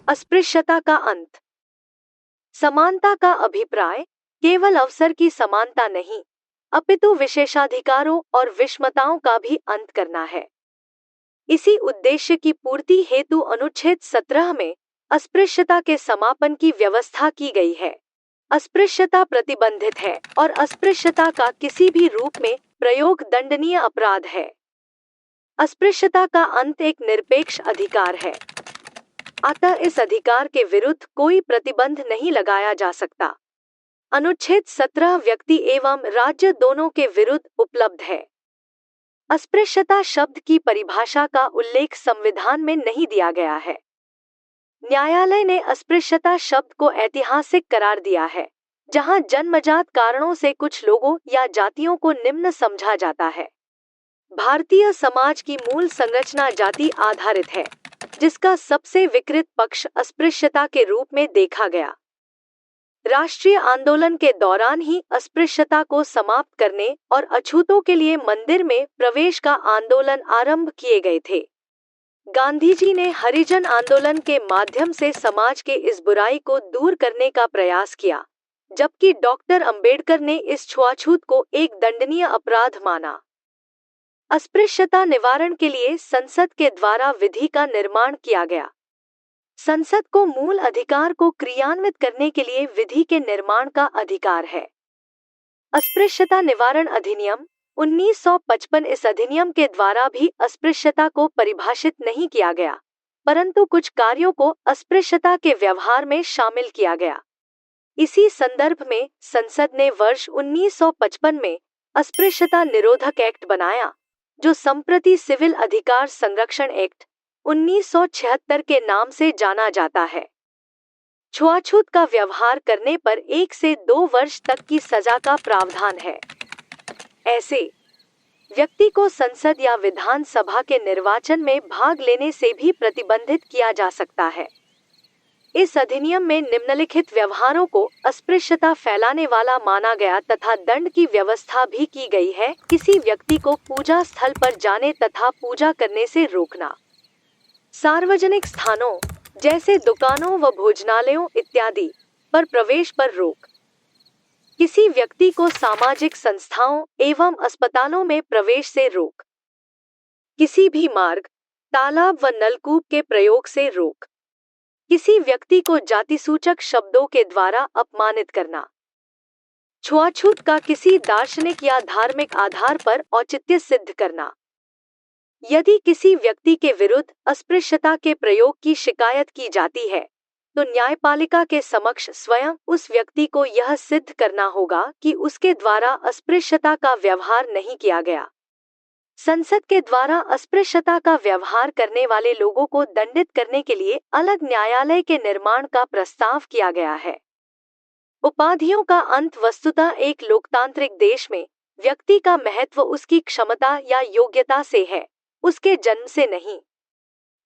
अस्पृश्यता का अंत। समानता का अभिप्राय केवल अवसर की समानता नहीं, अपितु विशेषाधिकारों और विषमताओं का भी अंत करना है। इसी उद्देश्य की पूर्ति हेतु अनुच्छेद 17 में अस्पृश्यता के समापन की व्यवस्था की गई है। अस्पृश्यता प्रतिबंधित है और अस्पृश्यता का किसी भी रूप में प्रयोग दंडनीय अपराध है। अस्पृश्यता का अंत एक निरपेक्ष अधिकार है, अतः इस अधिकार के विरुद्ध कोई प्रतिबंध नहीं लगाया जा सकता। अनुच्छेद 17 व्यक्ति एवं राज्य दोनों के विरुद्ध उपलब्ध है। अस्पृश्यता शब्द की परिभाषा का उल्लेख संविधान में नहीं दिया गया है। न्यायालय ने अस्पृश्यता शब्द को ऐतिहासिक करार दिया है, जहां जन्मजात कारणों से कुछ लोगों या जातियों को निम्न समझा जाता है। भारतीय समाज की मूल संरचना जाति आधारित है, जिसका सबसे विकृत पक्ष अस्पृश्यता के रूप में देखा गया। राष्ट्रीय आंदोलन के दौरान ही अस्पृश्यता को समाप्त करने और अछूतों के लिए मंदिर में प्रवेश का आंदोलन आरंभ किए गए थे। गांधी जी ने हरिजन आंदोलन के माध्यम से समाज के इस बुराई को दूर करने का प्रयास किया, जबकि डॉक्टर अंबेडकर ने इस छुआछूत को एक दंडनीय अपराध माना। अस्पृश्यता निवारण के लिए संसद के द्वारा विधि का निर्माण किया गया। संसद को मूल अधिकार को क्रियान्वित करने के लिए विधि के निर्माण का अधिकार है। अस्पृश्यता निवारण अधिनियम 1955 इस अधिनियम के द्वारा भी अस्पृश्यता को परिभाषित नहीं किया गया, परंतु कुछ कार्यों को अस्पृश्यता के व्यवहार में शामिल किया गया। इसी संदर्भ में संसद ने वर्ष 1955 में अस्पृश्यता निरोधक एक्ट बनाया, जो संप्रति सिविल अधिकार संरक्षण एक्ट 1976 के नाम से जाना जाता है। छुआछूत का व्यवहार करने पर 1 से 2 वर्ष तक की सजा का प्रावधान है। ऐसे व्यक्ति को संसद या विधानसभा के निर्वाचन में भाग लेने से भी प्रतिबंधित किया जा सकता है। इस अधिनियम में निम्नलिखित व्यवहारों को अस्पृश्यता फैलाने वाला माना गया तथा दंड की व्यवस्था भी की गई है। किसी व्यक्ति को पूजा स्थल पर जाने तथा पूजा करने से रोकना। सार्वजनिक स्थानों जैसे दुकानों व भोजनालयों इत्यादि पर प्रवेश पर रोक। किसी व्यक्ति को सामाजिक संस्थाओं एवं अस्पतालों में प्रवेश से रोक। किसी भी मार्ग, तालाब व नलकूप के प्रयोग से रोक। किसी व्यक्ति को जातिसूचक शब्दों के द्वारा अपमानित करना। छुआछूत का किसी दार्शनिक या धार्मिक आधार पर औचित्य सिद्ध करना। यदि किसी व्यक्ति के विरुद्ध अस्पृश्यता के प्रयोग की शिकायत की जाती है, तो न्यायपालिका के समक्ष स्वयं उस व्यक्ति को यह सिद्ध करना होगा कि उसके द्वारा अस्पृश्यता का व्यवहार नहीं किया गया। संसद के द्वारा अस्पृश्यता का व्यवहार करने वाले लोगों को दंडित करने के लिए अलग न्यायालय के निर्माण का प्रस्ताव किया गया है। उपाधियों का अंत। वस्तुतः एक लोकतांत्रिक देश में व्यक्ति का महत्व उसकी क्षमता या योग्यता से है, उसके जन्म से नहीं।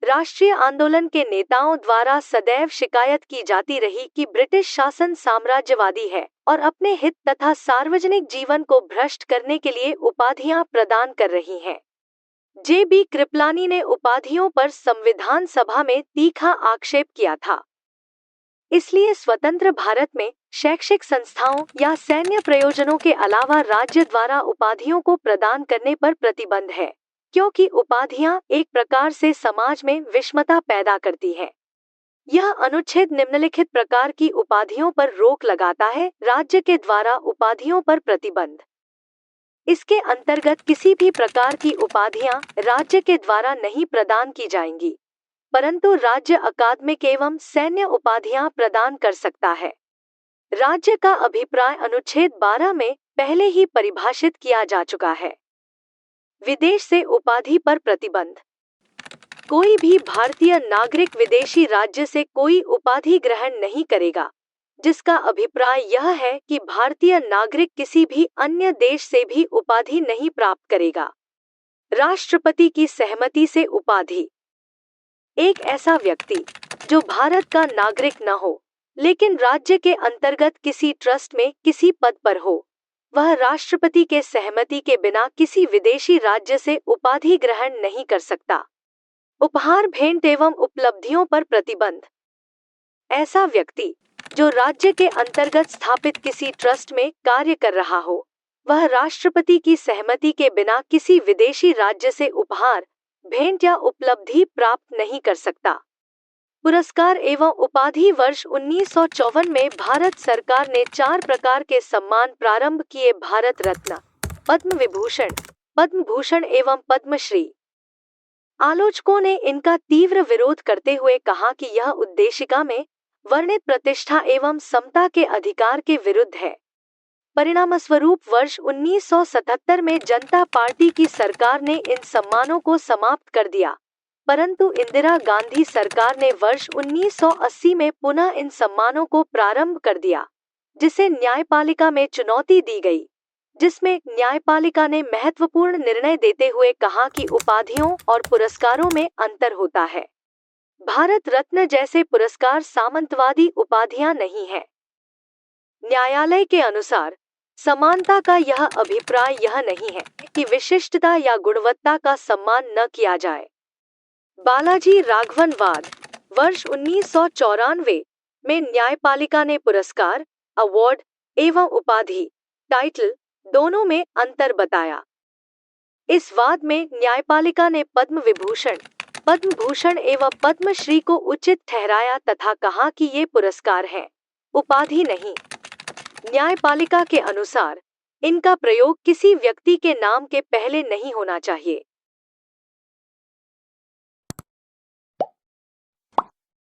राष्ट्रीय आंदोलन के नेताओं द्वारा सदैव शिकायत की जाती रही कि ब्रिटिश शासन साम्राज्यवादी है और अपने हित तथा सार्वजनिक जीवन को भ्रष्ट करने के लिए उपाधियां प्रदान कर रही हैं। जे.बी. कृपलानी ने उपाधियों पर संविधान सभा में तीखा आक्षेप किया था। इसलिए स्वतंत्र भारत में शैक्षिक संस्थाओं या सैन्य प्रयोजनों के अलावा राज्य द्वारा उपाधियों को प्रदान करने पर प्रतिबंध है, क्योंकि उपाधियां एक प्रकार से समाज में विषमता पैदा करती हैं। यह अनुच्छेद निम्नलिखित प्रकार की उपाधियों पर रोक लगाता है। राज्य के द्वारा उपाधियों पर प्रतिबंध। इसके अंतर्गत किसी भी प्रकार की उपाधियां राज्य के द्वारा नहीं प्रदान की जाएंगी, परंतु राज्य अकादमिक एवं सैन्य उपाधियां प्रदान कर सकता है। राज्य का अभिप्राय अनुच्छेद 12 में पहले ही परिभाषित किया जा चुका है। विदेश से उपाधि पर प्रतिबंध। कोई भी भारतीय नागरिक विदेशी राज्य से कोई उपाधि ग्रहण नहीं करेगा, जिसका अभिप्राय यह है कि भारतीय नागरिक किसी भी अन्य देश से भी उपाधि नहीं प्राप्त करेगा। राष्ट्रपति की सहमति से उपाधि। एक ऐसा व्यक्ति जो भारत का नागरिक न हो, लेकिन राज्य के अंतर्गत किसी ट्रस्ट में किसी पद पर हो, वह राष्ट्रपति के सहमति के बिना किसी विदेशी राज्य से उपाधि ग्रहण नहीं कर सकता। उपहार भेंट एवं उपलब्धियों पर प्रतिबंध। ऐसा व्यक्ति जो राज्य के अंतर्गत स्थापित किसी ट्रस्ट में कार्य कर रहा हो, वह राष्ट्रपति की सहमति के बिना किसी विदेशी राज्य से उपहार, भेंट या उपलब्धि प्राप्त नहीं कर सकता। पुरस्कार एवं उपाधि वर्ष 1954 में भारत सरकार ने 4 प्रकार के सम्मान प्रारंभ किए: भारत रत्न, पद्म विभूषण, पद्म भूषण एवं पद्मश्री। आलोचकों ने इनका तीव्र विरोध करते हुए कहा कि यह उद्देशिका में वर्णित प्रतिष्ठा एवं समता के अधिकार के विरुद्ध है। परिणामस्वरूप वर्ष 1977 में जनता पार्टी की सरकार ने इन सम्मानों को समाप्त कर दिया, परंतु इंदिरा गांधी सरकार ने वर्ष 1980 में पुनः इन सम्मानों को प्रारंभ कर दिया, जिसे न्यायपालिका में चुनौती दी गई, जिसमें न्यायपालिका ने महत्वपूर्ण निर्णय देते हुए कहा कि उपाधियों और पुरस्कारों में अंतर होता है। भारत रत्न जैसे पुरस्कार सामंतवादी उपाधियां नहीं है। न्यायालय के अनुसार समानता का यह अभिप्राय यह नहीं है कि विशिष्टता या गुणवत्ता का सम्मान न किया जाए। बालाजी राघवनवाद वर्ष 1994 में न्यायपालिका ने पुरस्कार, अवार्ड एवं उपाधि, टाइटल दोनों में अंतर बताया। इस वाद में न्यायपालिका ने पद्म विभूषण, पद्म भूषण एवं पद्मश्री को उचित ठहराया तथा कहा कि ये पुरस्कार हैं, उपाधि नहीं। न्यायपालिका के अनुसार इनका प्रयोग किसी व्यक्ति के नाम के पहले नहीं होना चाहिए।